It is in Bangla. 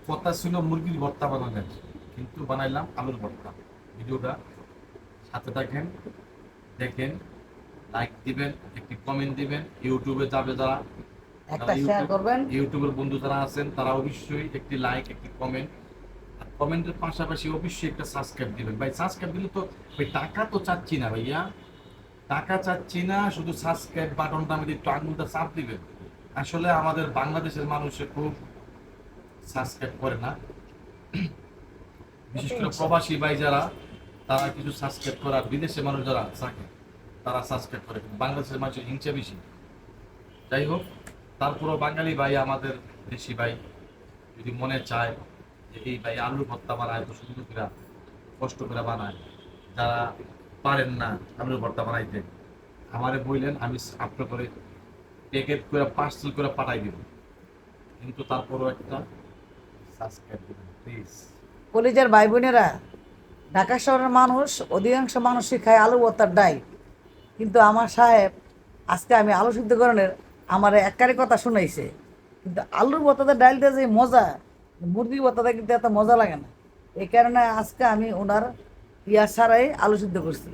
কথা ছিল মুরগির ভর্তা বানালেন, কিন্তু বানাইলাম আলুর ভর্তা। ভিডিওটা সাথে থাকেন, দেখেন, লাইক দিবেন, একটি কমেন্ট দিবেন। ইউটিউবে যাবে যারা, একটা শেয়ার করবেন। ইউটিউবের বন্ধু যারা আছেন তারা অবশ্যই একটি লাইক, একটি কমেন্ট, আর কমেন্টের পাশাপাশি অবশ্যই একটা সাবস্ক্রাইব দিবেন। ভাই সাবস্ক্রাইব দিলে তো ভাই টাকা তো চাচ্ছি না ভাইয়া, টাকা চাচ্ছি না, শুধু সাবস্ক্রাইব বাটনটা আমি একটু আঙুলটা চাপ দিবেন। আসলে আমাদের বাংলাদেশের মানুষে খুব সাবস্ক্রাইব করে না, বিশেষ করে প্রবাসী ভাই যারা, তারা কিছু সাবস্ক্রাইব করে, আর বিদেশে মানুষ যারা থাকে তারা সাবস্ক্রাইব করে, কিন্তু বাংলাদেশের মানুষের হিংসা বেশি। যাই হোক, তারপরও বাঙালি ভাই, আমাদের দেশি ভাই যদি মনে চায় যে এই ভাই আলুর ভর্তা বানায়, তো সুন্দর করে কষ্ট করে বানায়, যারা পারেন না আলুর ভর্তা বানাইতে, আমারে বললেন, আমি আপনার করে প্যাকেট করে পার্সেল করে পাঠাই দিব, কিন্তু তারপরও একটা সাবস্ক্রাইব দিবেন প্লিজ। কলিজার ভাই বোনেরা, ঢাকা শহরের মানুষ অধিকাংশ মানুষই খায় আলু ভর্তার ডাল, কিন্তু আমার সাহেব আজকে আমি আলু সিদ্ধকরণের আমার একবারে কথা শুনাইছে, কিন্তু আলুর ভর্তাতে ডাল দিয়ে যে মজা, মুরগির ভর্তাতে কিন্তু এত মজা লাগে না। এই কারণে আজকে আমি ওনার ইয়া ছাড়াই আলু সিদ্ধ করছি।